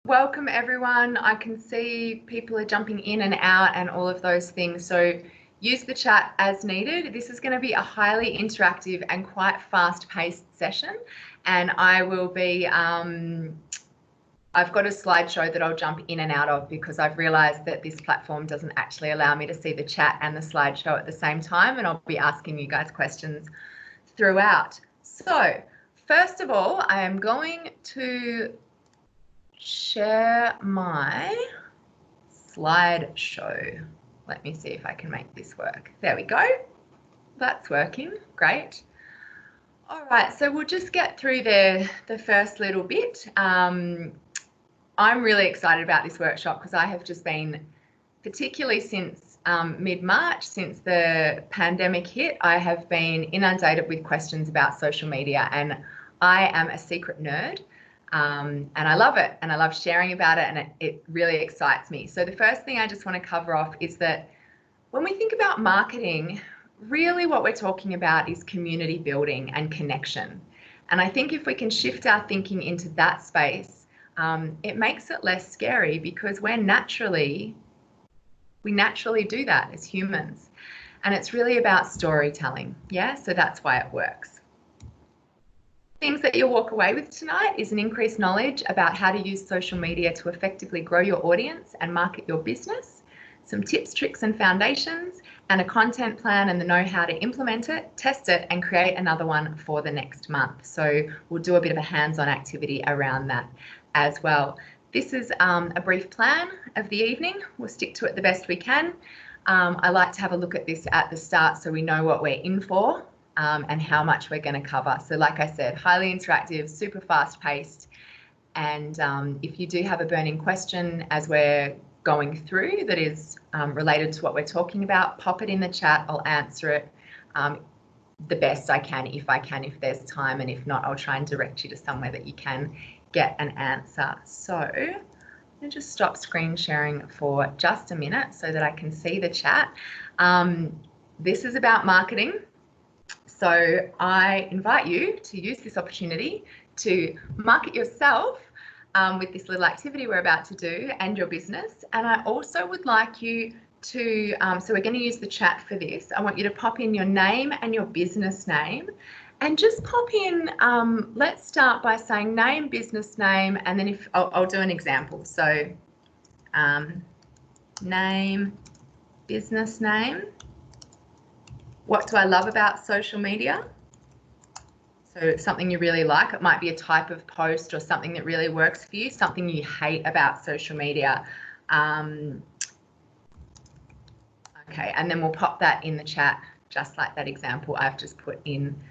Welcome everyone. I can see people are jumping in and out and all of those things. So use the chat as needed. This is going to be a highly interactive and quite fast-paced session. And I will be, I've got a slideshow that I'll jump in and out of because I've realized that this platform doesn't actually allow me to see the chat and the slideshow at the same time. And I'll be asking you guys questions throughout. So first of all, I am going to share my slideshow. Let me see if I can make this work. There we go. That's working. Great. All right, so we'll just get through the first little bit. I'm really excited about this workshop because I have just been, particularly since mid-March, since the pandemic hit, I have been inundated with questions about social media, and I am a secret nerd. And I love it, and I love sharing about it, and it really excites me. So the first thing I just want to cover off is that when we think about marketing, really what we're talking about is community building and connection. And I think if we can shift our thinking into that space, it makes it less scary because we naturally do that as humans. And it's really about storytelling. Yeah, so that's why it works. Things that you'll walk away with tonight is an increased knowledge about how to use social media to effectively grow your audience and market your business, some tips, tricks and foundations, and a content plan and the know-how to implement it, test it and create another one for the next month. So we'll do a bit of a hands-on activity around that as well. This is a brief plan of the evening. We'll stick to it the best we can. I like to have a look at this at the start so we know what we're in for. And how much we're going to cover. So like I said, highly interactive, super fast paced. And if you do have a burning question as we're going through that is related to what we're talking about, pop it in the chat. I'll answer it the best I can, if there's time. And if not, I'll try and direct you to somewhere that you can get an answer. So I'm going to just stop screen sharing for just a minute so that I can see the chat. This is about marketing. So I invite you to use this opportunity to market yourself with this little activity we're about to do and your business. And I also would like you to, so we're going to use the chat for this. I want you to pop in your name and your business name and just pop in, let's start by saying name, business name, and then if I'll do an example. So name, business name. What do I love about social media? So it's something you really like. It might be a type of post or something that really works for you, something you hate about social media. Okay, and then we'll pop that in the chat, just like that example I've just put in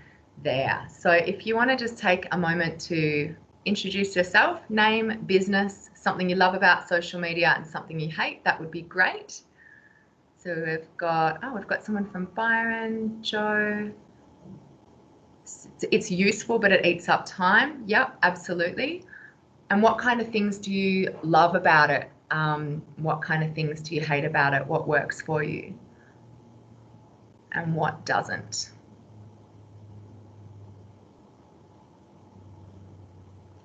there. So if you want to just take a moment to introduce yourself, name, business, something you love about social media and something you hate, that would be great. So we've got someone from Byron, Joe. It's useful, but it eats up time. Yep, absolutely. And what kind of things do you love about it? What kind of things do you hate about it? What works for you? And what doesn't?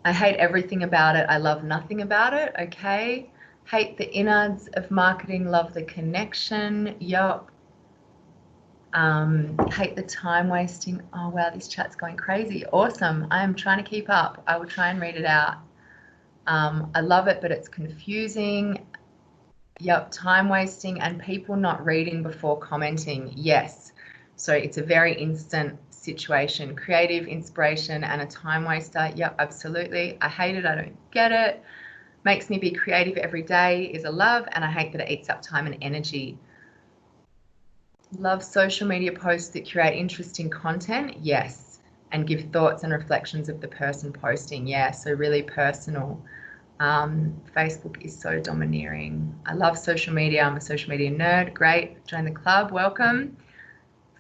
I hate everything about it. I love nothing about it. Okay. Hate the innards of marketing, love the connection. Yup. Hate the time wasting. Oh, wow, this chat's going crazy. Awesome. I am trying to keep up. I will try and read it out. I love it, but it's confusing. Yup, time wasting and people not reading before commenting. Yes. So it's a very instant situation. Creative, inspiration, and a time waster. Yep, absolutely. I hate it. I don't get it. Makes me be creative every day is a love, and I hate that it eats up time and energy. Love social media posts that create interesting content. Yes. And give thoughts and reflections of the person posting. Yeah, so really personal. Facebook is so domineering. I love social media. I'm a social media nerd. Great. Join the club. Welcome.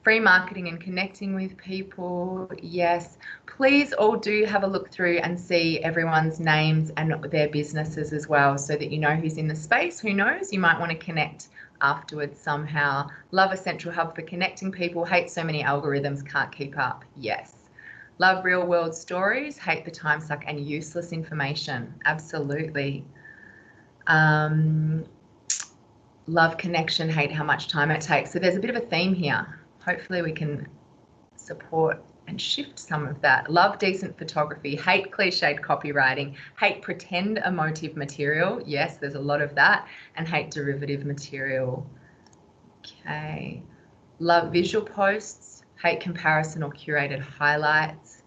Free marketing and connecting with people. Yes. Please all do have a look through and see everyone's names and their businesses as well so that you know who's in the space. Who knows? You might want to connect afterwards somehow. Love a central hub for connecting people. Hate so many algorithms, can't keep up. Yes. Love real world stories, hate the time suck and useless information. Absolutely. Love connection, hate how much time it takes. So there's a bit of a theme here. Hopefully we can support and shift some of that. Love decent photography, hate cliched copywriting, hate pretend emotive material. Yes, there's a lot of that. And hate derivative material. Okay. Love visual posts, hate comparison or curated highlights.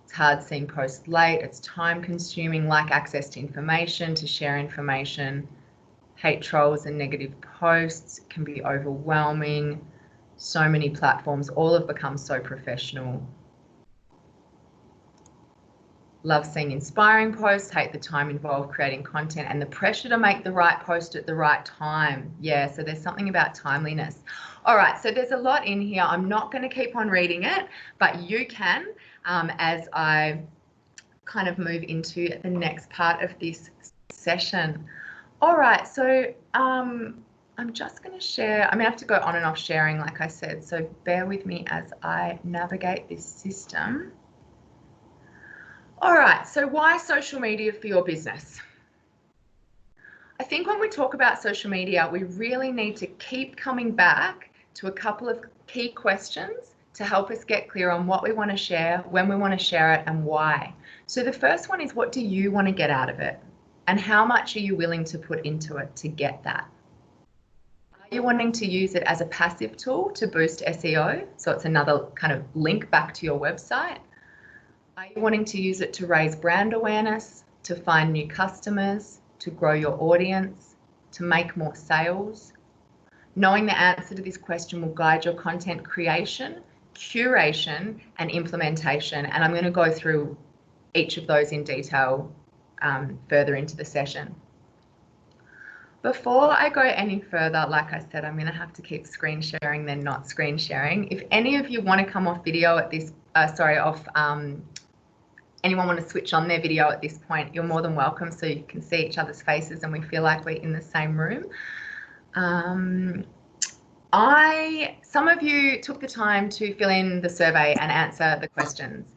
It's hard seeing posts late. It's time consuming, like access to information, to share information. Hate trolls and negative posts, can be overwhelming. So many platforms, all have become so professional. Love seeing inspiring posts, hate the time involved creating content and the pressure to make the right post at the right time. Yeah, so there's something about timeliness. All right, so there's a lot in here. I'm not going to keep on reading it, but you can as I kind of move into the next part of this session. All right, so I'm just going to share. I'm going to have to go on and off sharing, like I said, so bear with me as I navigate this system. All right, so why social media for your business? I think when we talk about social media, we really need to keep coming back to a couple of key questions to help us get clear on what we want to share, when we want to share it, and why. So the first one is, what do you want to get out of it? And how much are you willing to put into it to get that? Are you wanting to use it as a passive tool to boost SEO? So it's another kind of link back to your website. Are you wanting to use it to raise brand awareness, to find new customers, to grow your audience, to make more sales? Knowing the answer to this question will guide your content creation, curation, and implementation. And I'm going to go through each of those in detail further into the session. Before I go any further, like I said, I'm going to have to keep screen sharing, then not screen sharing. If any of you want to come off video at this, anyone want to switch on their video at this point, you're more than welcome, so you can see each other's faces and we feel like we're in the same room. Some of you took the time to fill in the survey and answer the questions.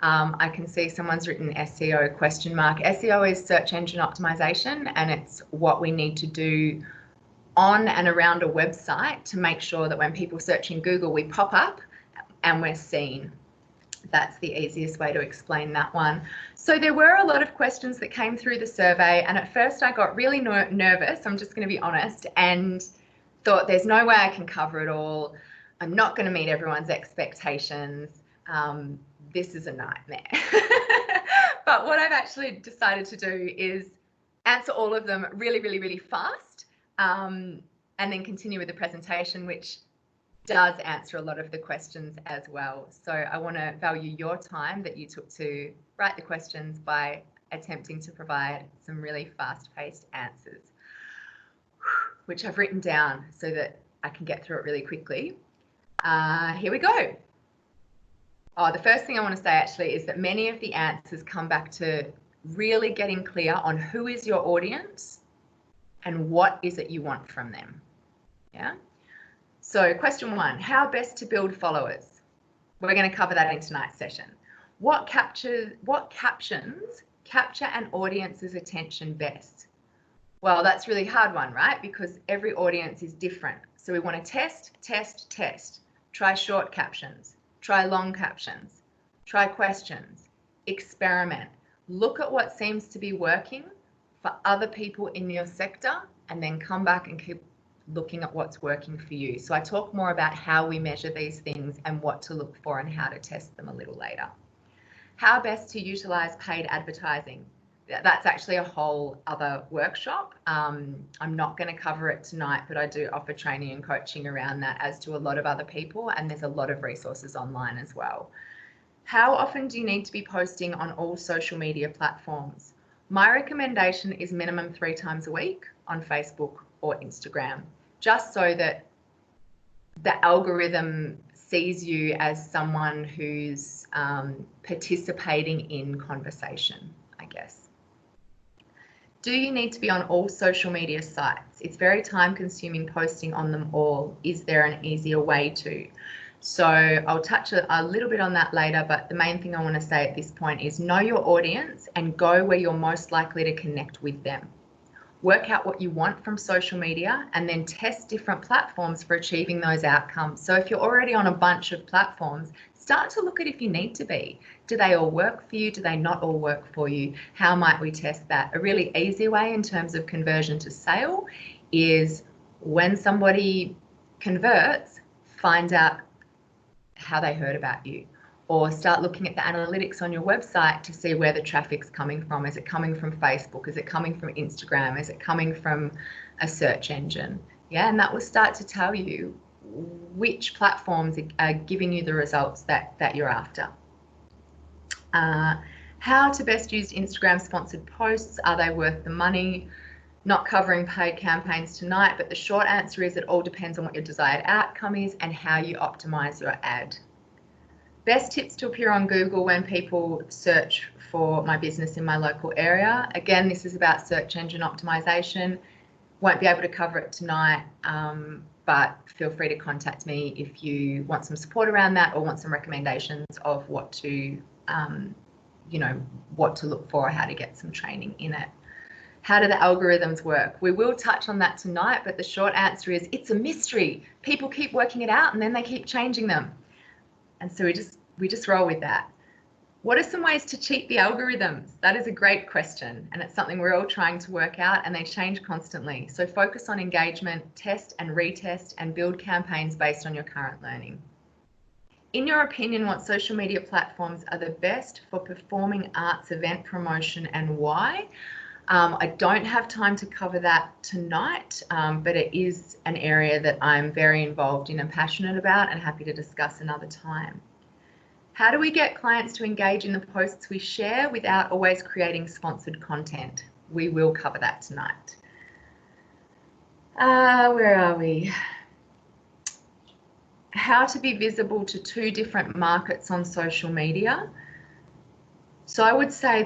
I can see someone's written SEO question mark. SEO is search engine optimization, and it's what we need to do on and around a website to make sure that when people search in Google, we pop up and we're seen. That's the easiest way to explain that one. So there were a lot of questions that came through the survey, and at first I got really nervous, I'm just going to be honest, and thought there's no way I can cover it all. I'm not going to meet everyone's expectations. This is a nightmare. But what I've actually decided to do is answer all of them really, really, really fast, and then continue with the presentation, which does answer a lot of the questions as well. So I want to value your time that you took to write the questions by attempting to provide some really fast-paced answers, which I've written down so that I can get through it really quickly. Here we go. Oh, the first thing I want to say actually is that many of the answers come back to really getting clear on who is your audience and what is it you want from them. Yeah. So question 1, how best to build followers? We're going to cover that in tonight's session. What captions capture an audience's attention best? Well, that's a really hard one, right? Because every audience is different. So we want to test. Try short captions, try long captions, try questions, experiment. Look at what seems to be working for other people in your sector, and then come back and keep looking at what's working for you. So I talk more about how we measure these things and what to look for and how to test them a little later. How best to utilize paid advertising. That's actually a whole other workshop. I'm not going to cover it tonight, but I do offer training and coaching around that, as do a lot of other people, and there's a lot of resources online as well. How often do you need to be posting on all social media platforms? My recommendation is minimum 3 times a week on Facebook or Instagram, just so that the algorithm sees you as someone who's participating in conversation, I guess. Do you need to be on all social media sites? It's very time consuming posting on them all. Is there an easier way to? So I'll touch a little bit on that later, but the main thing I want to say at this point is know your audience and go where you're most likely to connect with them. Work out what you want from social media and then test different platforms for achieving those outcomes. So if you're already on a bunch of platforms, start to look at if you need to be. Do they all work for you? Do they not all work for you? How might we test that? A really easy way in terms of conversion to sale is when somebody converts, find out how they heard about you, or start looking at the analytics on your website to see where the traffic's coming from. Is it coming from Facebook? Is it coming from Instagram? Is it coming from a search engine? Yeah, and that will start to tell you which platforms are giving you the results that you're after. How to best use Instagram sponsored posts. Are they worth the money? Not covering paid campaigns tonight, but the short answer is it all depends on what your desired outcome is and how you optimize your ad. Best tips to appear on Google when people search for my business in my local area. Again, this is about search engine optimization. Won't be able to cover it tonight, but feel free to contact me if you want some support around that or want some recommendations of what to, what to look for, or how to get some training in it. How do the algorithms work? We will touch on that tonight, but the short answer is it's a mystery. People keep working it out and then they keep changing them. And so we just roll with that. What are some ways to cheat the algorithms? That is a great question, and it's something we're all trying to work out, and they change constantly. So focus on engagement, test and retest, and build campaigns based on your current learning. In your opinion, what social media platforms are the best for performing arts event promotion and why? I don't have time to cover that tonight, but it is an area that I'm very involved in and passionate about and happy to discuss another time. How do we get clients to engage in the posts we share without always creating sponsored content? We will cover that tonight. Where are we? How to be visible to 2 different markets on social media. So I would say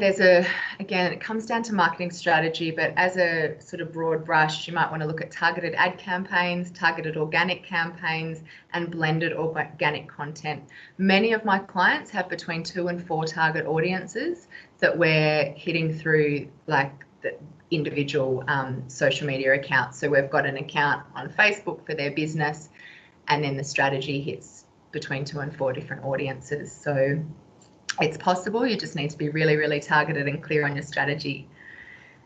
again, it comes down to marketing strategy, but as a sort of broad brush, you might want to look at targeted ad campaigns, targeted organic campaigns, and blended organic content. Many of my clients have between 2 and 4 target audiences that we're hitting through like the individual social media accounts. So we've got an account on Facebook for their business, and then the strategy hits between 2 and 4 different audiences. So it's possible, you just need to be really, really targeted and clear on your strategy.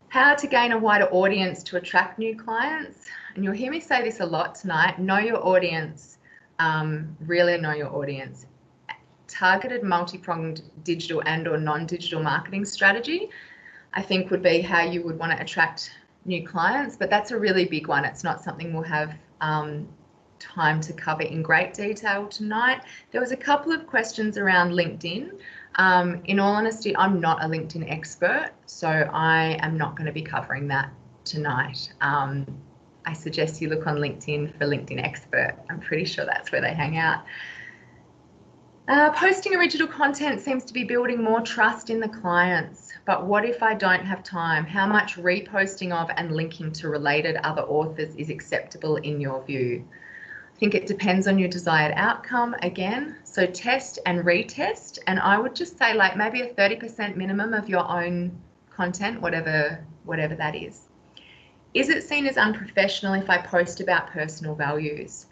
How to gain a wider audience to attract new clients. And you'll hear me say this a lot tonight, know your audience, really know your audience. Targeted multi-pronged digital and or non-digital marketing strategy, I think would be how you would want to attract new clients, but that's a really big one. It's not something we'll have time to cover in great detail tonight. There was a couple of questions around LinkedIn. In all honesty, I'm not a LinkedIn expert, so I am not going to be covering that tonight. I suggest you look on LinkedIn for LinkedIn expert. I'm pretty sure that's where they hang out. Posting original content seems to be building more trust in the clients, but what if I don't have time? How much reposting of and linking to related other authors is acceptable in your view? I think it depends on your desired outcome again. So test and retest, and I would just say like maybe a 30% minimum of your own content, whatever that is. Is it seen as unprofessional if I post about personal values?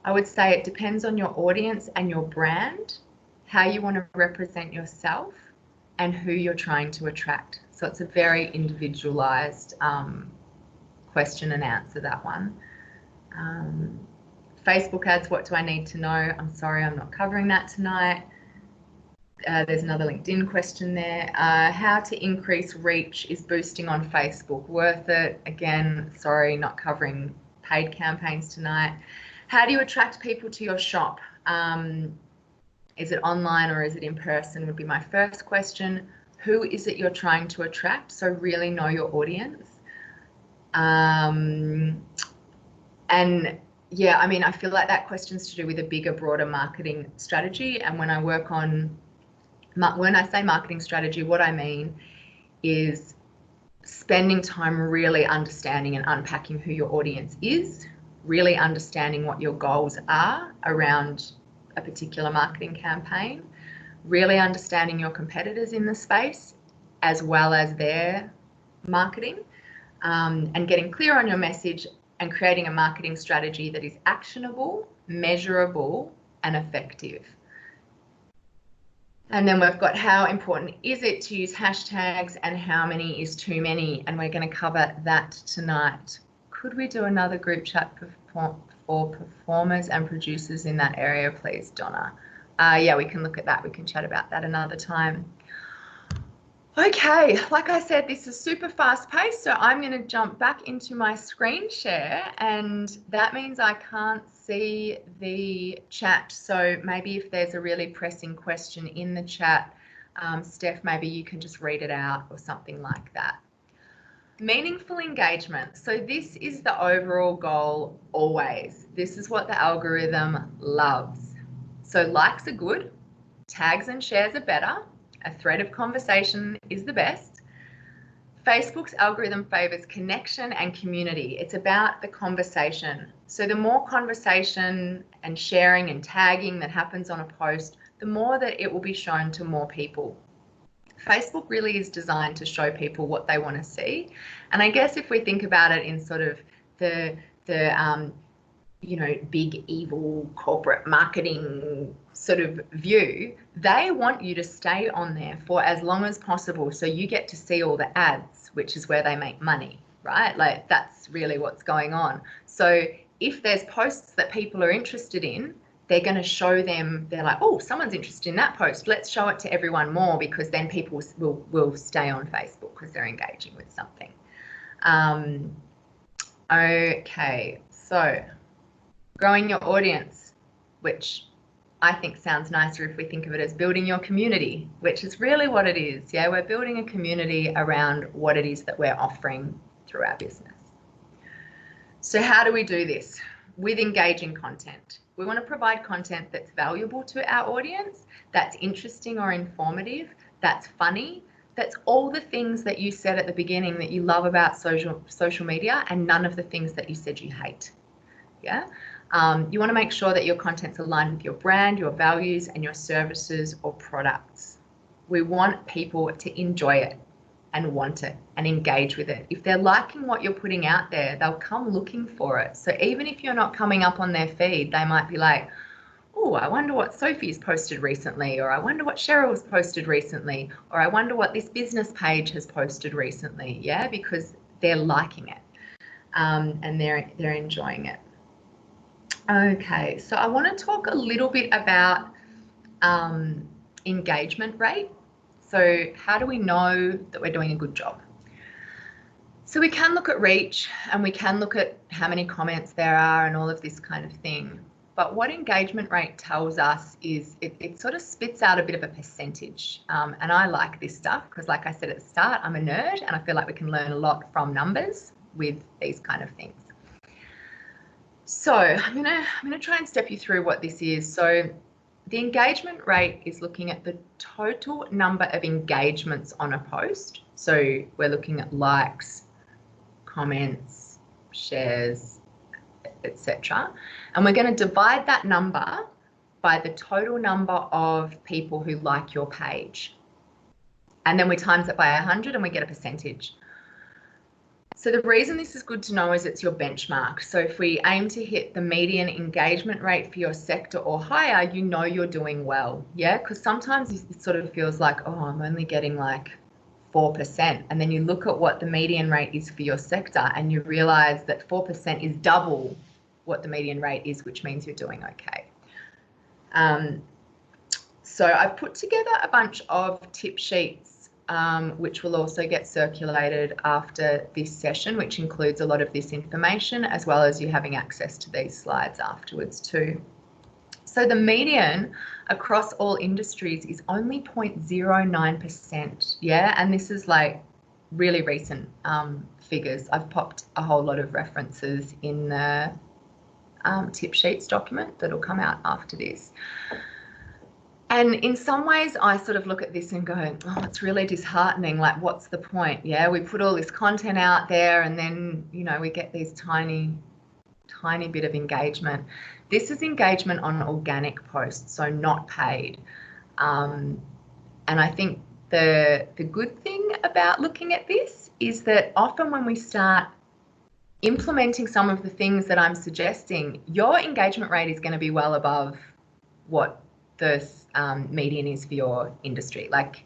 I would say it depends on your audience and your brand, how you want to represent yourself and who you're trying to attract. So it's a very individualized question and answer, that one. Facebook ads, what do I need to know? I'm sorry, I'm not covering that tonight. There's another LinkedIn question there. How to increase reach, is boosting on Facebook worth it? Again, sorry, not covering paid campaigns tonight. How do you attract people to your shop? Is it online or is it in person would be my first question. Who is it you're trying to attract? So really know your audience. And yeah, I mean, I feel like that question's to do with a bigger, broader marketing strategy. And when I say marketing strategy, what I mean is spending time really understanding and unpacking who your audience is, really understanding what your goals are around a particular marketing campaign, really understanding your competitors in the space as well as their marketing, and getting clear on your message and creating a marketing strategy that is actionable, measurable, and effective. And then we've got how important is it to use hashtags and how many is too many, and we're going to cover that tonight. Could we do another group chat for performers and producers in that area, please, Donna? Yeah, we can look at that. We can chat about that another time. Okay, like I said, this is super fast paced, so I'm going to jump back into my screen share, and that means I can't see the chat. So maybe if there's a really pressing question in the chat, Steph, maybe you can just read it out or something like that. Meaningful engagement. So this is the overall goal always. This is what the algorithm loves. So likes are good, tags and shares are better. A thread of conversation is the best. Facebook's algorithm favors connection and community. It's about the conversation. So the more conversation and sharing and tagging that happens on a post, the more that it will be shown to more people. Facebook really is designed to show people what they want to see. And I guess if we think about it in sort of the you know, big evil corporate marketing sort of view, they want you to stay on there for as long as possible so you get to see all the ads, which is where they make money, right? Like that's really what's going on. So if there's posts that people are interested in, they're going to show them, they're like, oh, someone's interested in that post, let's show it to everyone more, because then people will stay on Facebook because they're engaging with something. Okay, so growing your audience, which I think sounds nicer if we think of it as building your community, which is really what it is. Yeah, we're building a community around what it is that we're offering through our business. So how do we do this? With engaging content. We want to provide content that's valuable to our audience, that's interesting or informative, that's funny, that's all the things that you said at the beginning that you love about social media, and none of the things that you said you hate. Yeah. You want to make sure that your content's aligned with your brand, your values, and your services or products. We want people to enjoy it and want it and engage with it. If they're liking what you're putting out there, they'll come looking for it. So even if you're not coming up on their feed, they might be like, oh, I wonder what Sophie's posted recently, or I wonder what Cheryl's posted recently, or I wonder what this business page has posted recently. Yeah, because they're liking it, and they're enjoying it. Okay, so I want to talk a little bit about engagement rate. So how do we know that we're doing a good job? So we can look at reach, and we can look at how many comments there are and all of this kind of thing. But what engagement rate tells us is it sort of spits out a bit of a percentage. And I like this stuff because, like I said at the start, I'm a nerd and I feel like we can learn a lot from numbers with these kind of things. So I'm gonna try and step you through what this is. So the engagement rate is looking at the total number of engagements on a post. So we're looking at likes, comments, shares, etc. And we're going to divide that number by the total number of people who like your page. And then we times it by 100 and we get a percentage. So the reason this is good to know is it's your benchmark. So if we aim to hit the median engagement rate for your sector or higher, you know you're doing well. Yeah, because sometimes it sort of feels like, oh, I'm only getting like 4%. And then you look at what the median rate is for your sector and you realize that 4% is double what the median rate is, which means you're doing okay. So I've put together a bunch of tip sheets which will also get circulated after this session, which includes a lot of this information, as well as you having access to these slides afterwards too. So the median across all industries is only 0.09%. Yeah, and this is like really recent figures. I've popped a whole lot of references in the tip sheets document that'll come out after this. And in some ways, I sort of look at this and go, oh, it's really disheartening. Like, what's the point? Yeah, we put all this content out there and then, you know, we get these tiny tiny bit of engagement. This is engagement on organic posts, so not paid. And I think the good thing about looking at this is that often when we start implementing some of the things that I'm suggesting, your engagement rate is going to be well above what the median is for your industry. Like,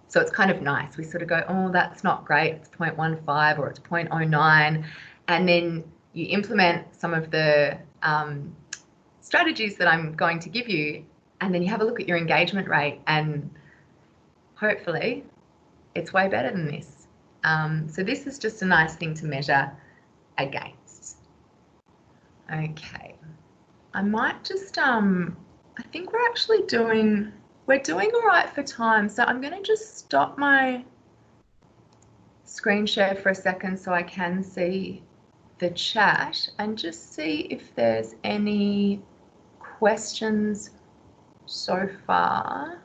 so it's kind of nice. We sort of go, oh, that's not great. It's 0.15 or it's 0.09. And then you implement some of the strategies that I'm going to give you, and then you have a look at your engagement rate, and hopefully it's way better than this. So this is just a nice thing to measure against. Okay, I might just, I think we're actually doing all right for time. So I'm going to just stop my screen share for a second so I can see the chat and just see if there's any questions so far.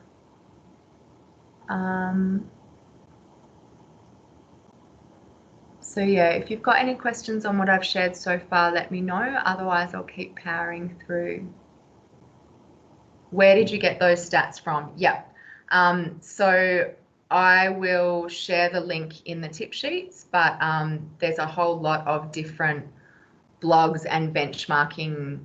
So yeah, if you've got any questions on what I've shared so far, let me know. Otherwise, I'll keep powering through. Where did you get those stats from? Yeah. So I will share the link in the tip sheets, but there's a whole lot of different blogs and benchmarking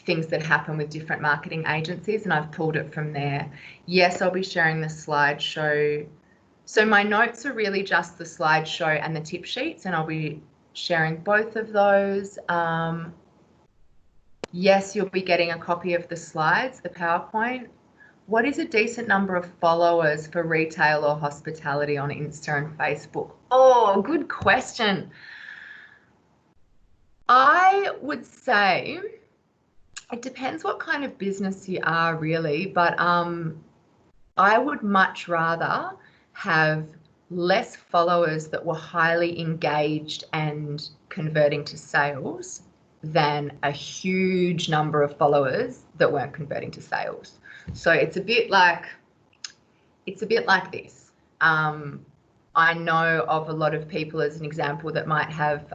things that happen with different marketing agencies, and I've pulled it from there. Yes, I'll be sharing the slideshow. So my notes are really just the slideshow and the tip sheets, and I'll be sharing both of those. Yes, you'll be getting a copy of the slides, the PowerPoint. What is a decent number of followers for retail or hospitality on Insta and Facebook? Oh, good question. I would say it depends what kind of business you are, really, but I would much rather have less followers that were highly engaged and converting to sales than a huge number of followers that weren't converting to sales. So it's a bit like this. I know of a lot of people, as an example, that might have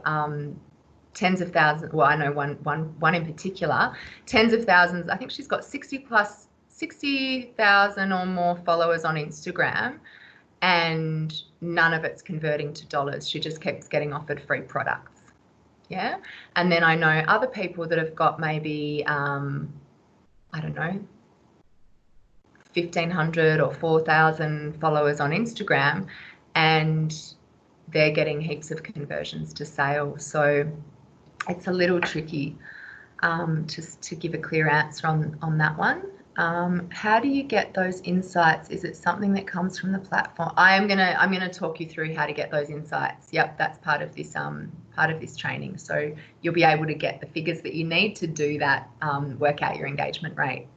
tens of thousands. Well, I know one in particular, tens of thousands. I think she's got 60,000 or more followers on Instagram, and none of it's converting to dollars. She just keeps getting offered free products. Yeah. And then I know other people that have got maybe, I don't know, 1,500 or 4,000 followers on Instagram, and they're getting heaps of conversions to sales. So it's a little tricky just to give a clear answer on that one. How do you get those insights? Is it something that comes from the platform? I'm gonna talk you through how to get those insights. Yep, that's part of this training. So you'll be able to get the figures that you need to do that. Work out your engagement rate.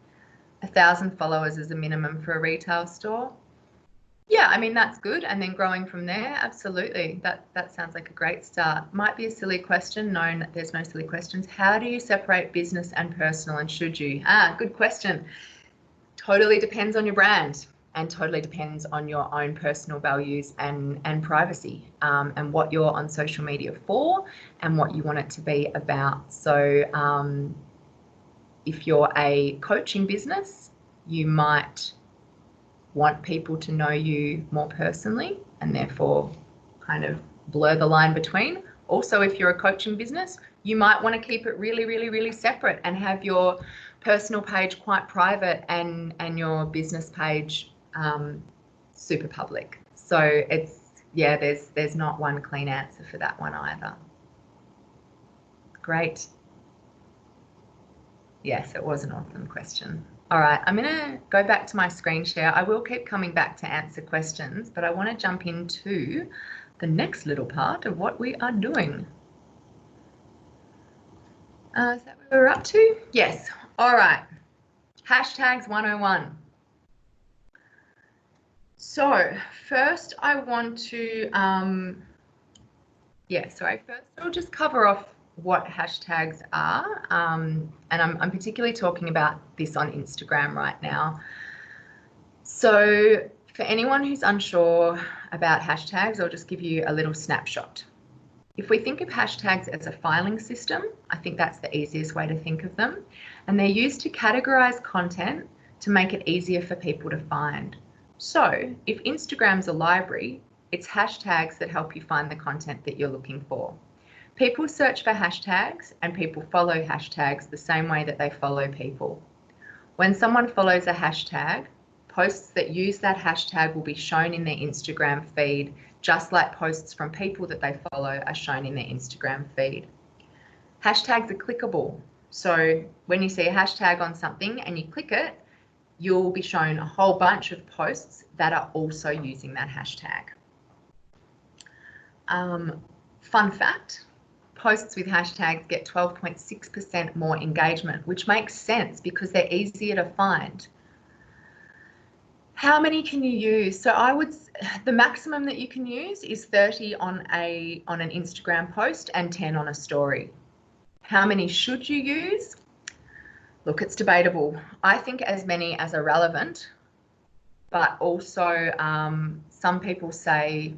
1,000 followers is a minimum for a retail store. Yeah, I mean, that's good. And then growing from there, absolutely. That sounds like a great start. Might be a silly question. No, there's no silly questions. How do you separate business and personal, and should you? Good question. Totally depends on your brand, and totally depends on your own personal values and privacy, and what you're on social media for and what you want it to be about. So if you're a coaching business, you might want people to know you more personally and therefore kind of blur the line between. Also, if you're a coaching business, you might want to keep it really, really, really separate and have your personal page quite private and your business page super public. So it's, yeah, there's not one clean answer for that one either. Great. Yes, it was an awesome question. All right, I'm going to go back to my screen share. I will keep coming back to answer questions, but I want to jump into the next little part of what we are doing. Is that what we're up to? Yes. All right. Hashtags 101. So first I want to, first I'll just cover off what hashtags are, and I'm particularly talking about this on Instagram right now. So for anyone who's unsure about hashtags, I'll just give you a little snapshot. if we think of hashtags as a filing system, I think that's the easiest way to think of them. And they're used to categorize content to make it easier for people to find. So if Instagram's a library, it's hashtags that help you find the content that you're looking for. People search for hashtags and people follow hashtags the same way that they follow people. When someone follows a hashtag, posts that use that hashtag will be shown in their Instagram feed, just like posts from people that they follow are shown in their Instagram feed. Hashtags are clickable. So when you see a hashtag on something and you click it, you'll be shown a whole bunch of posts that are also using that hashtag. Fun fact, posts with hashtags get 12.6% more engagement, which makes sense because they're easier to find. How many can you use? So the maximum that you can use is 30 on an Instagram post and 10 on a story. How many should you use? Look, it's debatable. I think as many as are relevant, but also some people say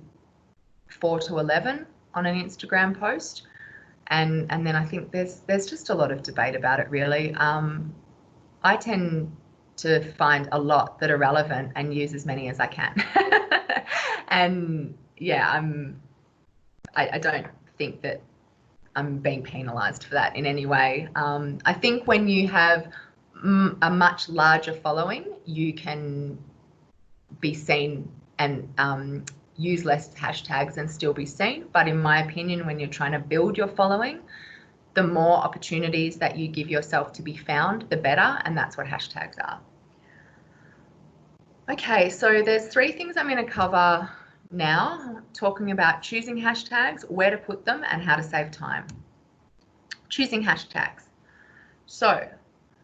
4 to 11 on an Instagram post. And then I think there's just a lot of debate about it, really. I tend to find a lot that are relevant and use as many as I can. And yeah, I don't think that I'm being penalized for that in any way. I think when you have a much larger following, you can be seen and use less hashtags and still be seen. But in my opinion, when you're trying to build your following, the more opportunities that you give yourself to be found, the better, and that's what hashtags are. Okay, so there's 3 things I'm going to cover now, talking about choosing hashtags, where to put them, and how to save time. Choosing hashtags. So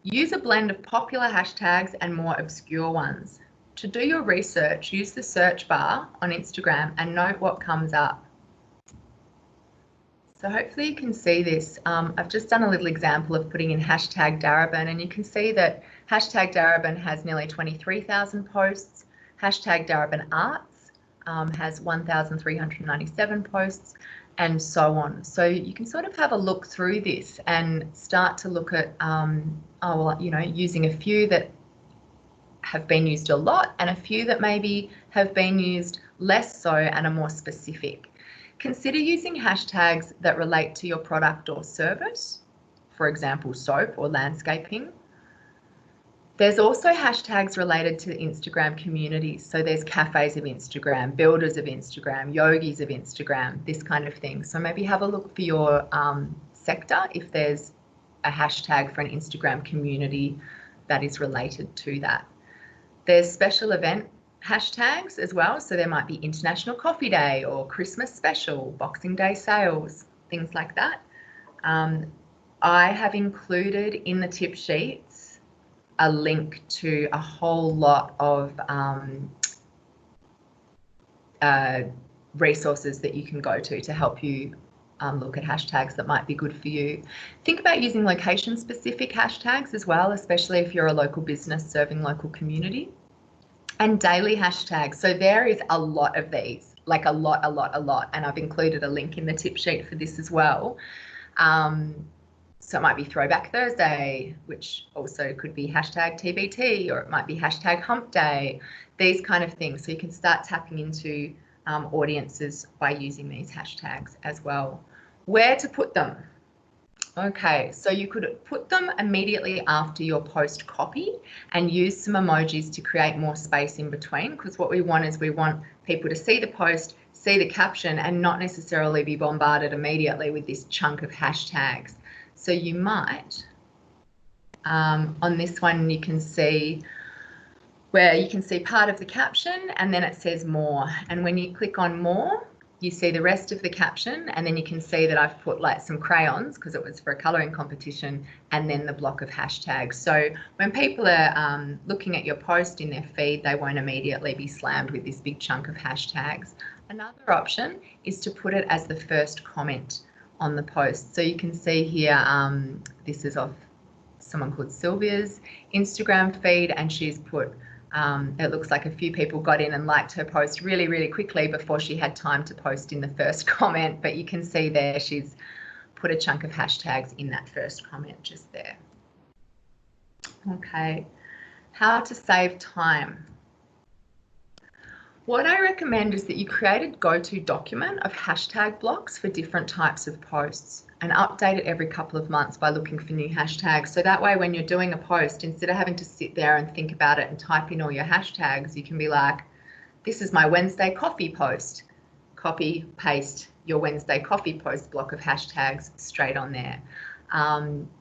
use a blend of popular hashtags and more obscure ones. To do your research, use the search bar on Instagram and note what comes up. So hopefully you can see this. I've just done a little example of putting in hashtag Darebin, and you can see that hashtag Darebin has nearly 23,000 posts. Hashtag Darebin Arts has 1,397 posts, and so on. So you can sort of have a look through this and start to look at, using a few that have been used a lot and a few that maybe have been used less so and are more specific. Consider using hashtags that relate to your product or service, for example, soap or landscaping. There's also hashtags related to Instagram communities. So there's cafes of Instagram, builders of Instagram, yogis of Instagram, this kind of thing. So maybe have a look for your sector if there's a hashtag for an Instagram community that is related to that. There's special event hashtags as well. So there might be International Coffee Day or Christmas Special, Boxing Day sales, things like that. I have included in the tip sheets a link to a whole lot of resources that you can go to help you look at hashtags that might be good for you. Think about using location-specific hashtags as well, especially if you're a local business serving local community. And daily hashtags. So there is a lot of these, like a lot. And I've included a link in the tip sheet for this as well. So it might be Throwback Thursday, which also could be hashtag TBT, or it might be hashtag Hump Day, these kind of things. So you can start tapping into audiences by using these hashtags as well. Where to put them? Okay, so you could put them immediately after your post copy and use some emojis to create more space in between, because what we want is we want people to see the post, see the caption, and not necessarily be bombarded immediately with this chunk of hashtags. So you might, on this one, you can see where you can see part of the caption and then it says more. And when you click on more, you see the rest of the caption, and then you can see that I've put like some crayons because it was for a colouring competition, and then the block of hashtags. So when people are looking at your post in their feed, they won't immediately be slammed with this big chunk of hashtags. Another option is to put it as the first comment on the post. So you can see here, this is off someone called Sylvia's Instagram feed, and she's put It looks like a few people got in and liked her post really, really quickly before she had time to post in the first comment, but you can see there she's put a chunk of hashtags in that first comment just there. Okay, how to save time. What I recommend is that you create a go-to document of hashtag blocks for different types of posts and update it every couple of months by looking for new hashtags. So that way, when you're doing a post, instead of having to sit there and think about it and type in all your hashtags, you can be like, this is my Wednesday coffee post. Copy, paste your Wednesday coffee post block of hashtags straight on there.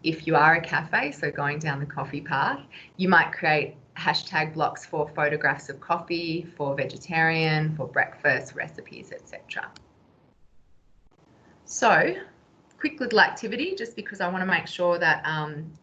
If you are a cafe, so going down the coffee path, you might create hashtag blocks for photographs of coffee, for vegetarian, for breakfast, recipes, etc. So, quick little activity, just because I want to make sure that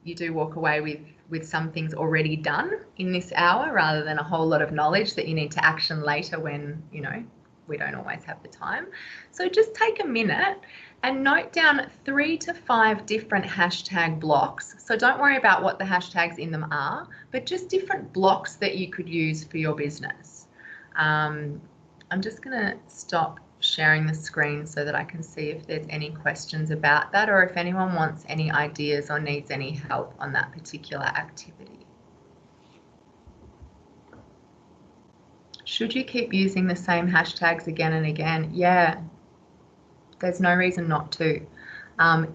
you do walk away with some things already done in this hour, rather than a whole lot of knowledge that you need to action later when, you know, we don't always have the time. So just take a minute and note down 3 to 5 different hashtag blocks. So don't worry about what the hashtags in them are, but just different blocks that you could use for your business. I'm just going to stop sharing the screen so that I can see if there's any questions about that, or if anyone wants any ideas or needs any help on that particular activity. Should you keep using the same hashtags again and again? Yeah, there's no reason not to.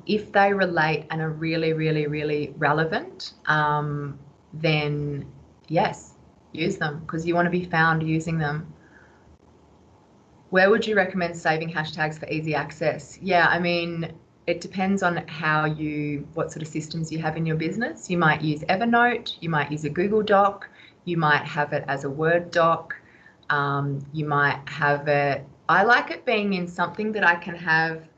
If they relate and are really, really, really relevant, then yes, use them, because you want to be found using them. Where would you recommend saving hashtags for easy access? Yeah, I mean, it depends on what sort of systems you have in your business. You might use Evernote, you might use a Google Doc, you might have it as a Word doc. You might have it, I like it being in something that I can have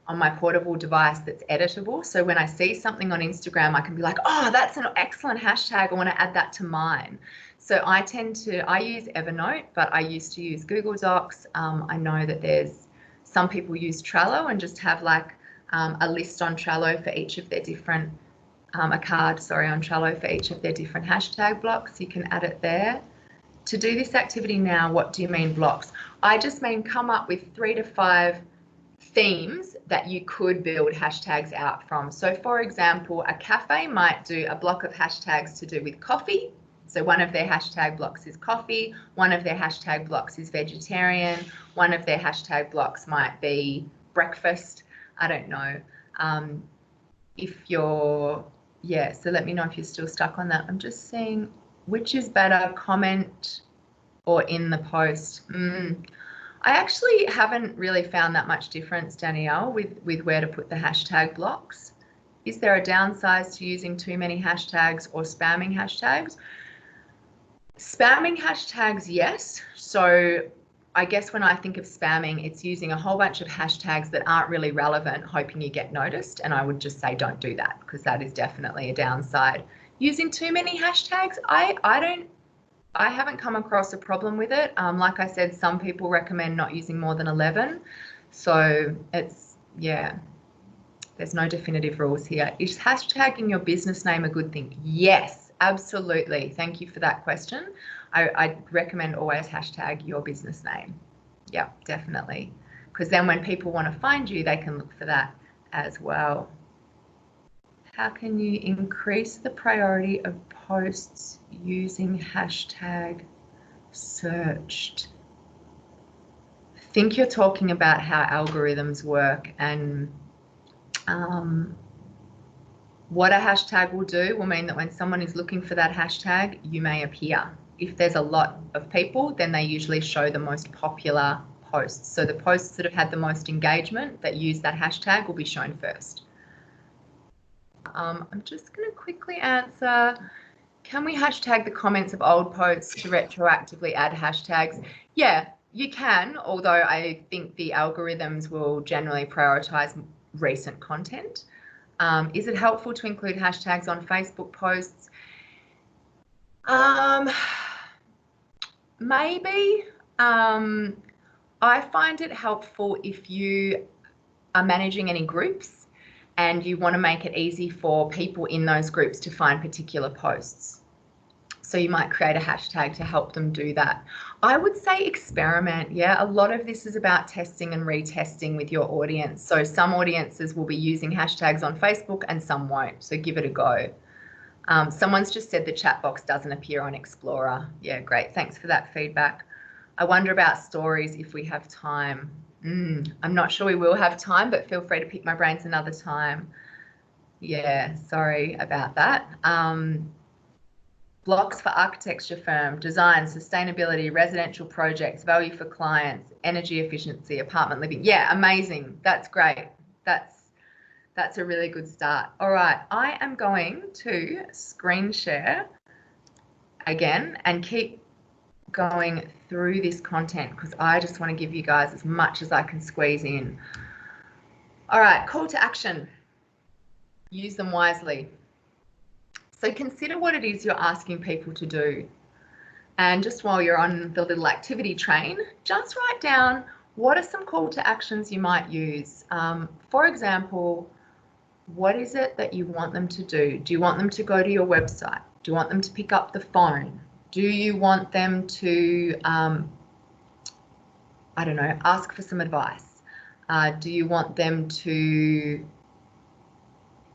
on my portable device that's editable. So when I see something on Instagram, I can be like, oh, that's an excellent hashtag. I want to add that to mine. So I use Evernote, but I used to use Google Docs. I know that some people use Trello and just have like a list on Trello for each of their different, a card, sorry, on Trello for each of their different hashtag blocks. You can add it there. To do this activity now, what do you mean blocks? I just mean come up with 3 to 5 themes that you could build hashtags out from. So for example, a cafe might do a block of hashtags to do with coffee. So one of their hashtag blocks is coffee, one of their hashtag blocks is vegetarian, one of their hashtag blocks might be breakfast. I don't know. So let me know if you're still stuck on that. I'm just seeing, which is better, comment or in the post? I actually haven't really found that much difference, Danielle, with where to put the hashtag blocks. Is there a downside to using too many hashtags or spamming hashtags? Spamming hashtags, yes. So I guess when I think of spamming, it's using a whole bunch of hashtags that aren't really relevant, hoping you get noticed. And I would just say don't do that, because that is definitely a downside. Using too many hashtags, I haven't come across a problem with it. Like I said, some people recommend not using more than 11. So there's no definitive rules here. Is hashtagging your business name a good thing? Yes, absolutely. Thank you for that question. I recommend always hashtag your business name. Yeah, definitely. Because then when people want to find you, they can look for that as well. How can you increase the priority of posts using hashtag searched? I think you're talking about how algorithms work, and what a hashtag will mean that when someone is looking for that hashtag, you may appear. If there's a lot of people, then they usually show the most popular posts. So the posts that have had the most engagement that use that hashtag will be shown first. I'm just going to quickly answer, can we hashtag the comments of old posts to retroactively add hashtags? Yeah, you can, although I think the algorithms will generally prioritize recent content. Is it helpful to include hashtags on Facebook posts? Maybe. I find it helpful if you are managing any groups and you want to make it easy for people in those groups to find particular posts. So you might create a hashtag to help them do that. I would say experiment. Yeah, a lot of this is about testing and retesting with your audience. So some audiences will be using hashtags on Facebook and some won't. So give it a go. Someone's just said the chat box doesn't appear on Explorer. Yeah, great. Thanks for that feedback. I wonder about stories if we have time. I'm not sure we will have time, but feel free to pick my brains another time. Yeah, sorry about that. Blocks for architecture firm, design, sustainability, residential projects, value for clients, energy efficiency, apartment living. Yeah, amazing. That's great. That's a really good start. All right, I am going to screen share again and keep going through this content because I just want to give you guys as much as I can squeeze in. All right, call to action. Use them wisely. So consider what it is you're asking people to do. And just while you're on the little activity train, just write down what are some call to actions you might use. For example, what is it that you want them to do? Do you want them to go to your website? Do you want them to pick up the phone? Do you want them to, I don't know, ask for some advice? Do you want them to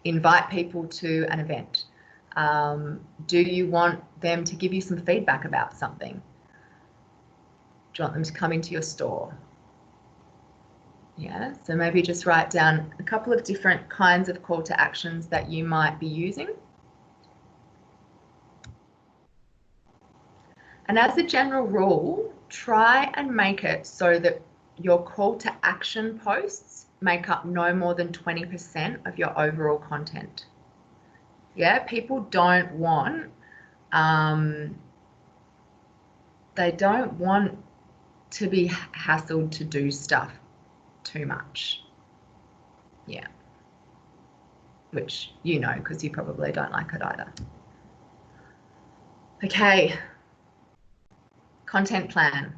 invite people to an event? Do you want them to give you some feedback about something? Do you want them to come into your store? Yeah, so maybe just write down a couple of different kinds of call to actions that you might be using. And as a general rule, try and make it so that your call to action posts make up no more than 20% of your overall content. Yeah, people don't want, they don't want to be hassled to do stuff too much. Yeah, which you know, because you probably don't like it either. Okay, content plan.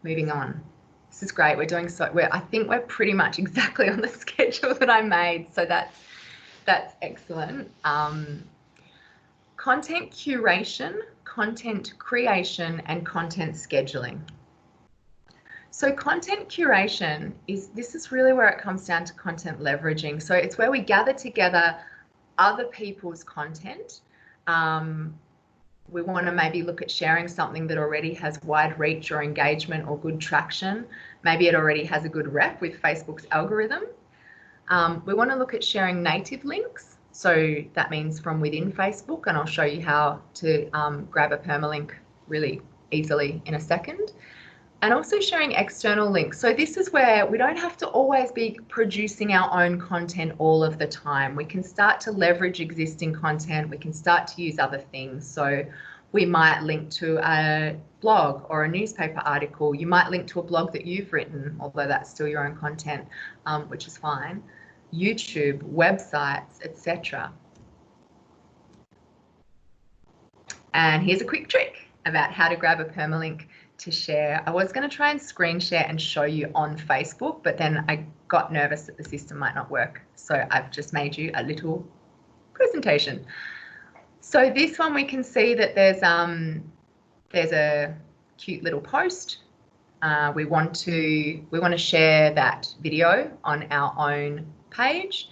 Moving on. This is great. We're doing so, I think we're pretty much exactly on the schedule that I made. So that's excellent. Content curation, content creation, and content scheduling. So content curation this is really where it comes down to content leveraging. So it's where we gather together other people's content. We want to maybe look at sharing something that already has wide reach or engagement or good traction. Maybe it already has a good rep with Facebook's algorithm. We want to look at sharing native links. So that means from within Facebook, and I'll show you how to grab a permalink really easily in a second. And also sharing external links. So this is where we don't have to always be producing our own content all of the time. We can start to leverage existing content. We can start to use other things. So we might link to a blog or a newspaper article. You might link to a blog that you've written, although that's still your own content, which is fine. YouTube, websites, etc. And here's a quick trick about how to grab a permalink to share. I was going to try and screen share and show you on Facebook, but then I got nervous that the system might not work. So I've just made you a little presentation. So this one, we can see that there's a cute little post. We want to share that video on our own page.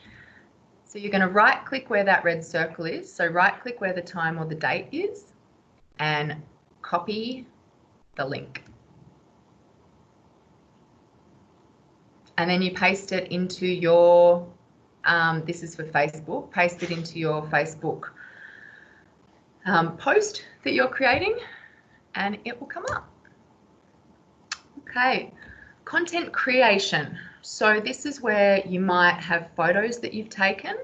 So you're going to right click where that red circle is. So right click where the time or the date is and copy the link. And then you paste it into your, this is for Facebook, paste it into your Facebook post that you're creating and it will come up. Okay, content creation. So this is where you might have photos that you've taken,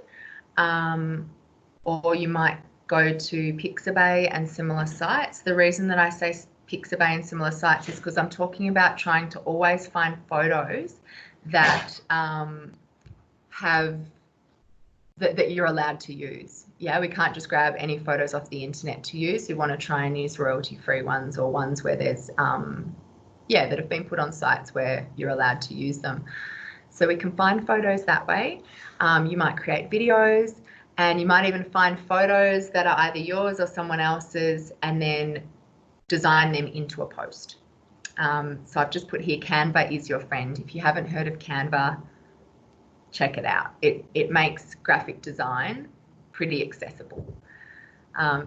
or you might go to Pixabay and similar sites. The reason that I say Pixabay and similar sites is because I'm talking about trying to always find photos that that you're allowed to use. Yeah, we can't just grab any photos off the internet to use. We want to try and use royalty-free ones or ones where there's that have been put on sites where you're allowed to use them. So we can find photos that way. You might create videos, And you might even find photos that are either yours or someone else's and then design them into a post. So I've just put here, Canva is your friend. If you haven't heard of Canva, check it out. It makes graphic design pretty accessible.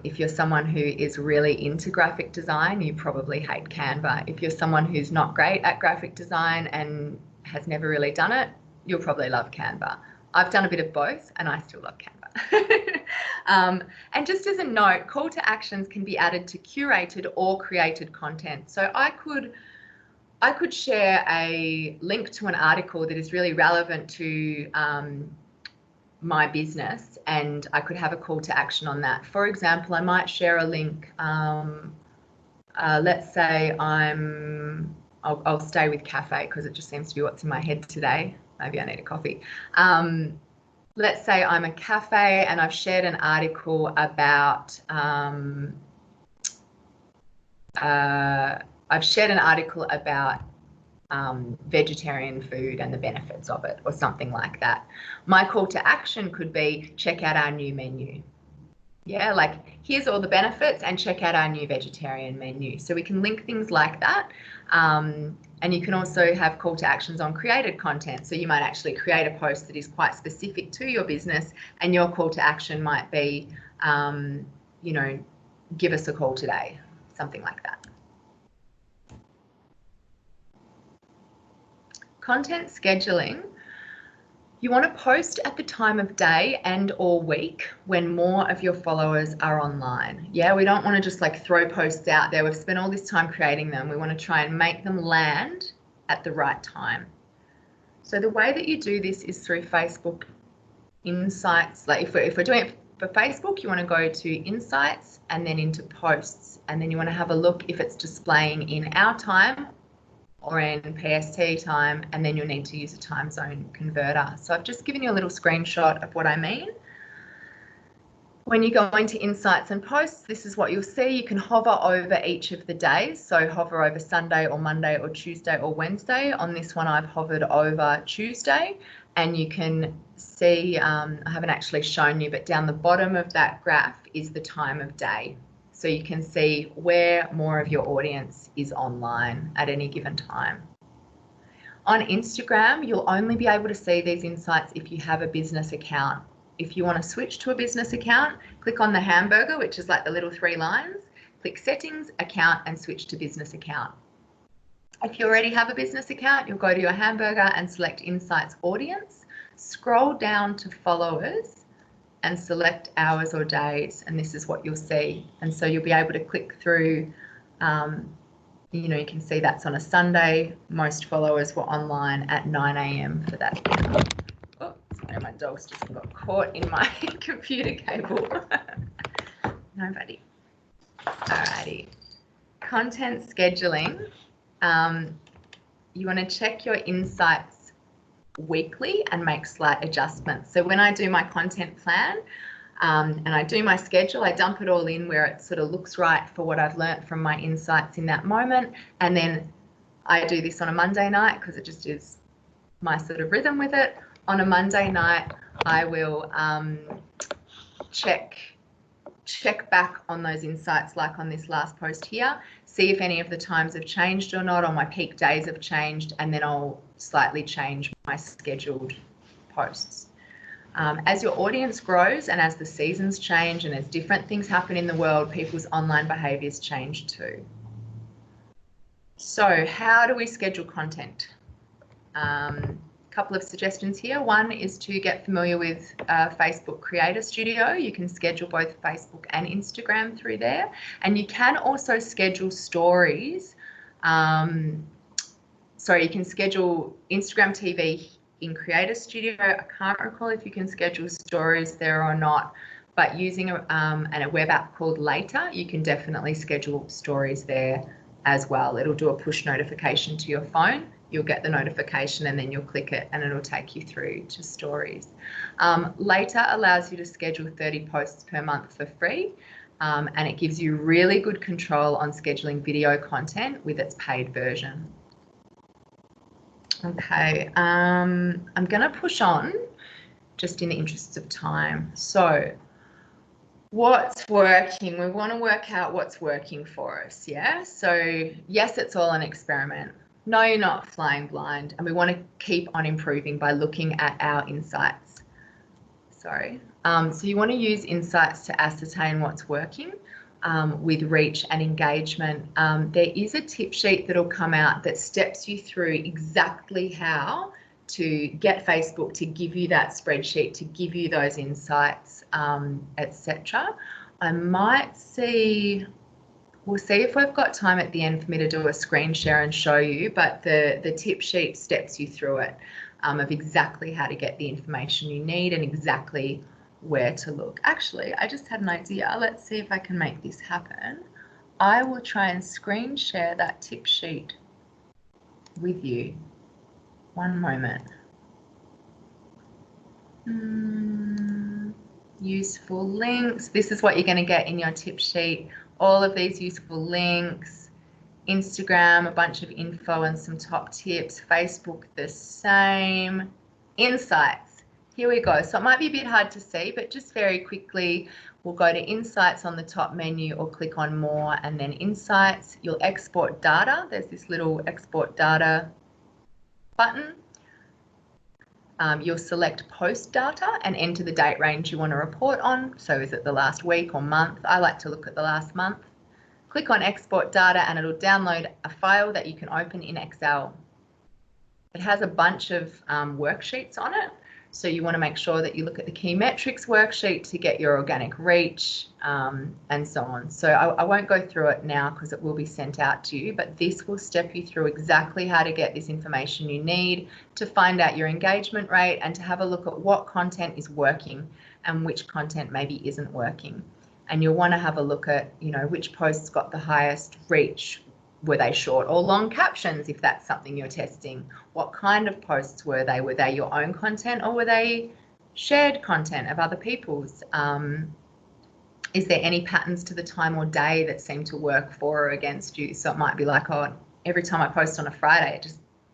If you're someone who is really into graphic design, you probably hate Canva. If you're someone who's not great at graphic design and has never really done it, you'll probably love Canva. I've done a bit of both and I still love Canva. And just as a note, call to actions can be added to curated or created content. So I could share a link to an article that is really relevant to my business, and I could have a call to action on that. For example, I might share a link. Let's say I'll stay with cafe because it just seems to be what's in my head today. Maybe I need a coffee. Let's say I'm a cafe and I've shared an article about vegetarian food and the benefits of it, or something like that. My call to action could be check out our new menu. Yeah, like here's all the benefits and check out our new vegetarian menu. So we can link things like that. And you can also have call to actions on created content. So you might actually create a post that is quite specific to your business, and your call to action might be, you know, give us a call today, something like that. Content scheduling. You want to post at the time of day and or week when more of your followers are online. Yeah, we don't want to just like throw posts out there. We've spent all this time creating them. We want to try and make them land at the right time. So the way that you do this is through Facebook Insights. Like if we're doing it for Facebook, you want to go to Insights and then into Posts. And then you want to have a look if it's displaying in our time or in PST time, and then you'll need to use a time zone converter. So I've just given you a little screenshot of what I mean. When you go into Insights and Posts, this is what you'll see. You can hover over each of the days. So hover over Sunday or Monday or Tuesday or Wednesday. On this one, I've hovered over Tuesday, and you can see, I haven't actually shown you, but down the bottom of that graph is the time of day. So you can see where more of your audience is online at any given time. On Instagram, you'll only be able to see these insights if you have a business account. If you want to switch to a business account, click on the hamburger, which is like the little 3 lines, click Settings, Account, and switch to Business Account. If you already have a business account, you'll go to your hamburger and select Insights Audience, scroll down to Followers, and select hours or days, and this is what you'll see. And so you'll be able to click through, you know, you can see that's on a Sunday. Most followers were online at 9 a.m. for that. Oh, sorry, my dog's just got caught in my computer cable. Nobody. Alrighty. Content scheduling. You want to check your insights weekly and make slight adjustments. So when I do my content plan and I do my schedule, I dump it all in where it sort of looks right for what I've learnt from my insights in that moment. And then I do this on a Monday night because it just is my sort of rhythm with it. On a Monday night, I will check back on those insights, like on this last post here, see if any of the times have changed or not, or my peak days have changed, and then I'll slightly change my scheduled posts. As your audience grows and as the seasons change and as different things happen in the world, people's online behaviours change too. So how do we schedule content? Couple of suggestions here. One is to get familiar with Facebook Creator Studio. You can schedule both Facebook and Instagram through there, and you can also schedule stories. You can schedule Instagram TV in Creator Studio. I can't recall if you can schedule stories there or not, but using a web app called Later, you can definitely schedule stories there as well. It'll do a push notification to your phone. You'll get the notification and then you'll click it and it'll take you through to stories. Later allows you to schedule 30 posts per month for free, and it gives you really good control on scheduling video content with its paid version. Okay, I'm going to push on just in the interests of time. So what's working? We want to work out what's working for us, yeah? So yes, it's all an experiment. No, you're not flying blind, and we want to keep on improving by looking at our insights. So you want to use insights to ascertain what's working with reach and engagement. There is a tip sheet that'll come out that steps you through exactly how to get Facebook to give you that spreadsheet, to give you those insights, etc. I might see, we'll see if we've got time at the end for me to do a screen share and show you, but the tip sheet steps you through it of exactly how to get the information you need and exactly where to look. Actually, I just had an idea. Let's see if I can make this happen. I will try and screen share that tip sheet with you. One moment. Useful links. This is what you're going to get in your tip sheet. All of these useful links. Instagram, a bunch of info and some top tips. Facebook, the same. Insights. Here we go. So it might be a bit hard to see, but just very quickly, we'll go to Insights on the top menu or click on More and then Insights. You'll export data. There's this little export data button. You'll select post data and enter the date range you want to report on. So is it the last week or month? I like to look at the last month. Click on export data and it'll download a file that you can open in Excel. It has a bunch of worksheets on it. So you want to make sure that you look at the key metrics worksheet to get your organic reach and so on. So I won't go through it now because it will be sent out to you, but this will step you through exactly how to get this information you need to find out your engagement rate and to have a look at what content is working and which content maybe isn't working. And you'll want to have a look at, you know, which posts got the highest reach. Were they short or long captions, if that's something you're testing? What kind of posts were they? Were they your own content or were they shared content of other people's? Is there any patterns to the time or day that seem to work for or against you? So it might be like, oh, every time I post on a Friday,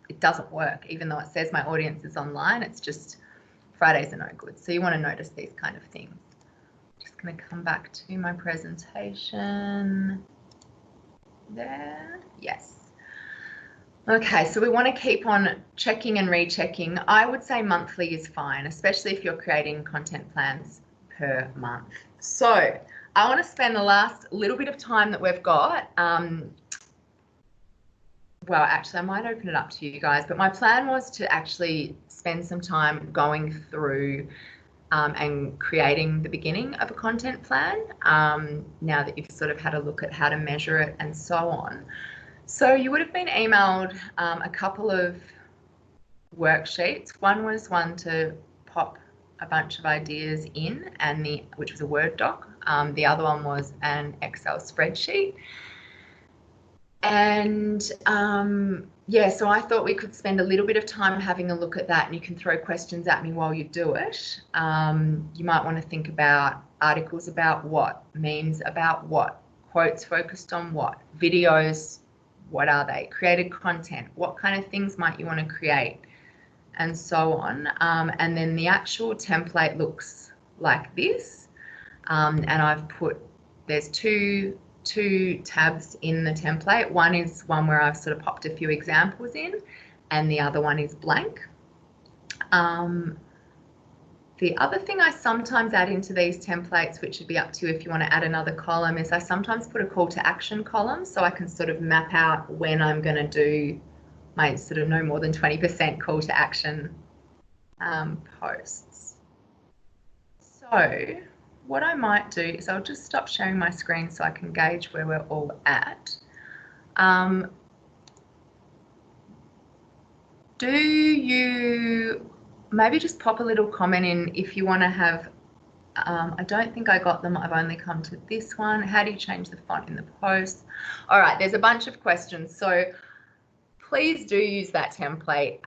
it doesn't work. Even though it says my audience is online, it's just Fridays are no good. So you want to notice these kind of things. Just going to come back to my presentation. There, yes. Okay, so we want to keep on checking and rechecking. I would say monthly is fine, especially if you're creating content plans per month. So I want to spend the last little bit of time that we've got. Well, actually, I might open it up to you guys, but my plan was to actually spend some time going through and creating the beginning of a content plan now that you've sort of had a look at how to measure it and so on. So you would have been emailed a couple of worksheets. One was one to pop a bunch of ideas in, and which was a Word doc. The other one was an Excel spreadsheet. And yeah, so I thought we could spend a little bit of time having a look at that, and you can throw questions at me while you do it. You might want to think about articles about what, memes about what, quotes focused on what, videos, what are they, created content, what kind of things might you want to create, and so on. And then the actual template looks like this. And I've put, there's two tabs in the template. One is one where I've sort of popped a few examples in, and the other one is blank. The other thing I sometimes add into these templates, which would be up to you if you want to add another column, is I sometimes put a call to action column so I can sort of map out when I'm going to do my sort of no more than 20% call to action posts. So what I might do is I'll just stop sharing my screen so I can gauge where we're all at. Do you maybe just pop a little comment in if you want to have, I don't think I got them, I've only come to this one. How do you change the font in the post? All right, there's a bunch of questions. So please do use that template.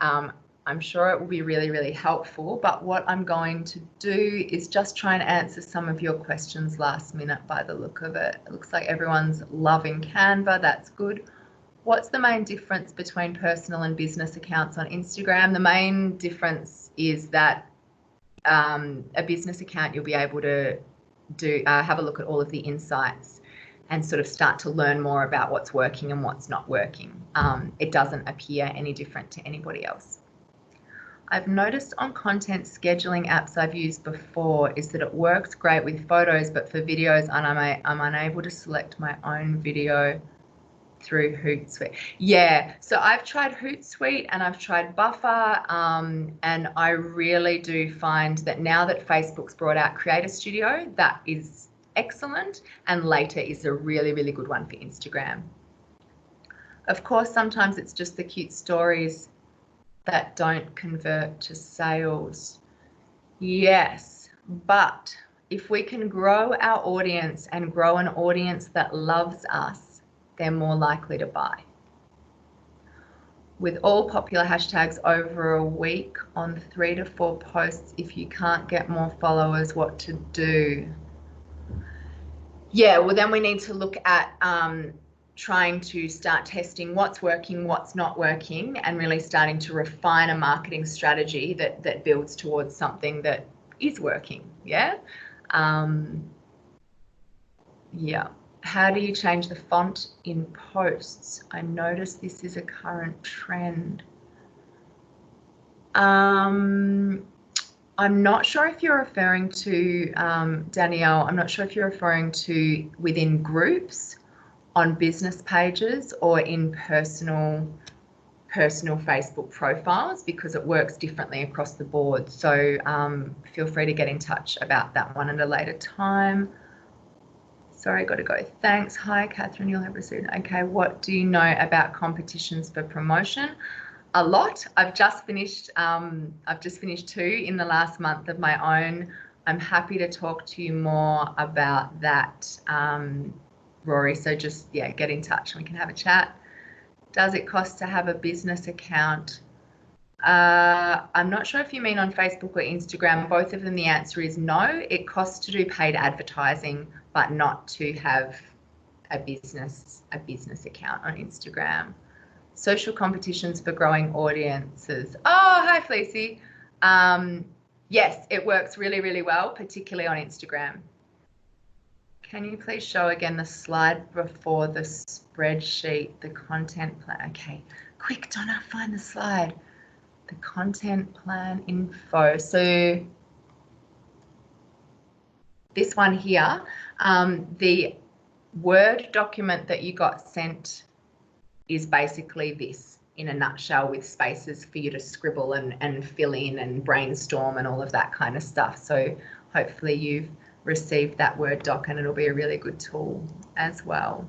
I'm sure it will be really, really helpful, but what I'm going to do is just try and answer some of your questions last minute by the look of it. It looks like everyone's loving Canva, that's good. What's the main difference between personal and business accounts on Instagram? The main difference is that a business account, you'll be able to have a look at all of the insights and sort of start to learn more about what's working and what's not working. It doesn't appear any different to anybody else. I've noticed on content scheduling apps I've used before is that it works great with photos, but for videos, I'm unable to select my own video through Hootsuite. Yeah, so I've tried Hootsuite and I've tried Buffer, and I really do find that now that Facebook's brought out Creator Studio, that is excellent, and Later is a really, really good one for Instagram. Of course, sometimes it's just the cute stories that don't convert to sales. Yes, but if we can grow our audience and grow an audience that loves us, they're more likely to buy. With all popular hashtags over a week on 3 to 4 posts, if you can't get more followers, what to do? Yeah, well, then we need to look at trying to start testing what's working, what's not working, and really starting to refine a marketing strategy that builds towards something that is working. Yeah. Yeah. How do you change the font in posts? I notice this is a current trend. I'm not sure if you're referring to, Danielle, I'm not sure if you're referring to within groups, on business pages, or in personal Facebook profiles, because it works differently across the board. So feel free to get in touch about that one at a later time. Sorry, got to go. Thanks. Hi, Catherine. You'll have received. Okay, what do you know about competitions for promotion? A lot. I've just finished 2 in the last month of my own. I'm happy to talk to you more about that, Rory. So just, yeah, get in touch and we can have a chat. Does it cost to have a business account? I'm not sure if you mean on Facebook or Instagram. Both of them, the answer is no. It costs to do paid advertising, but not to have a business account on Instagram. Social competitions for growing audiences. Oh, hi, Fleecy. Yes, it works really, really well, particularly on Instagram. Can you please show again the slide before the spreadsheet, the content plan? Okay, quick, Donna, find the slide. The content plan info. So this one here, the Word document that you got sent is basically this in a nutshell, with spaces for you to scribble and fill in and brainstorm and all of that kind of stuff. So hopefully you've received that Word doc, and it'll be a really good tool as well.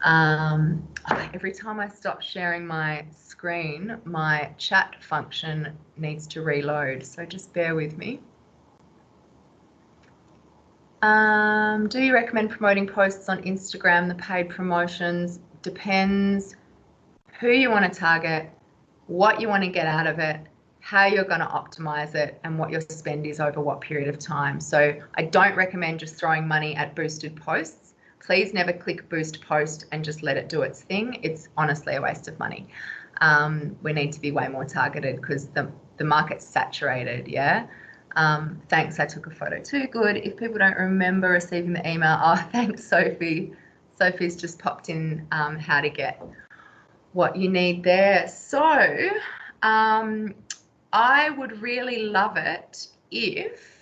Every time I stop sharing my screen, my chat function needs to reload, so just bear with me. Do you recommend promoting posts on Instagram? The paid promotions depends who you want to target, what you want to get out of it, how you're going to optimize it, and what your spend is over what period of time. So I don't recommend just throwing money at boosted posts. Please never click boost post and just let it do its thing. It's honestly a waste of money. We need to be way more targeted because the market's saturated. Yeah. Thanks. I took a photo too. Good. If people don't remember receiving the email, oh, thanks, Sophie. Sophie's just popped in how to get what you need there. So I would really love it if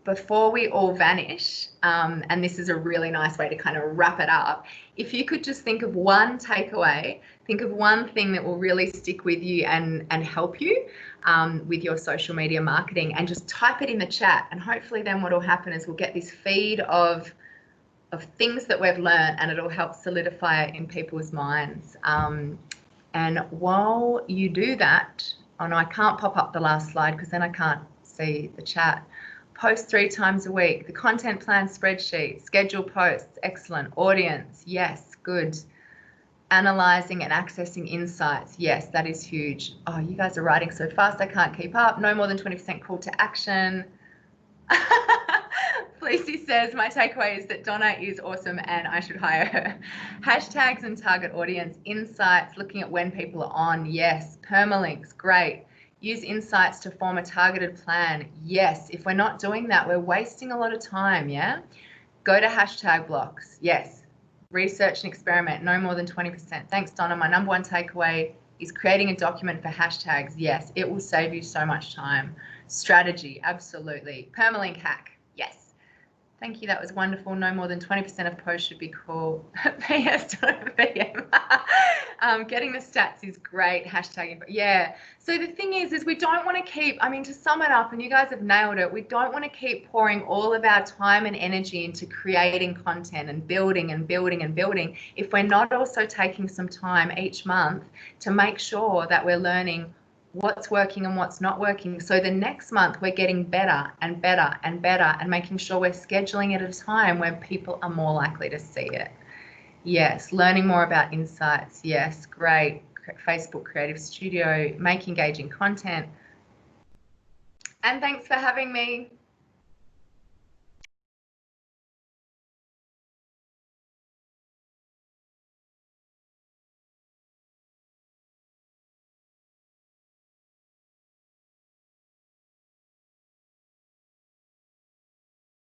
before we all vanish, and this is a really nice way to kind of wrap it up, if you could just think of one takeaway, think of one thing that will really stick with you and help you with your social media marketing, and just type it in the chat. And hopefully then what will happen is we'll get this feed of things that we've learned, and it'll help solidify it in people's minds. And while you do that, oh no, I can't pop up the last slide because then I can't see the chat. Post 3 times a week, the content plan spreadsheet, schedule posts, excellent. Audience, yes, good. Analyzing and accessing insights, yes, that is huge. Oh, you guys are writing so fast, I can't keep up. No more than 20% call to action. Fleecy says, my takeaway is that Donna is awesome and I should hire her. Hashtags and target audience insights, looking at when people are on, yes. Permalinks, great. Use insights to form a targeted plan. Yes, if we're not doing that, we're wasting a lot of time, yeah? Go to hashtag blocks. Yes. Research and experiment, no more than 20%. Thanks, Donna. My number one takeaway is creating a document for hashtags. Yes, it will save you so much time. Strategy, absolutely. Permalink hack. Yes. Thank you. That was wonderful. No more than 20% of posts should be called PS PM. Getting the stats is great. Hashtagging. Yeah. So the thing is we don't want to keep, I mean, to sum it up, and you guys have nailed it, we don't want to keep pouring all of our time and energy into creating content and building and building and building if we're not also taking some time each month to make sure that we're learning what's working and what's not working. So the next month we're getting better and better and better and making sure we're scheduling it at a time when people are more likely to see it. Yes, learning more about insights. Yes, great. Facebook Creative Studio, make engaging content. And thanks for having me.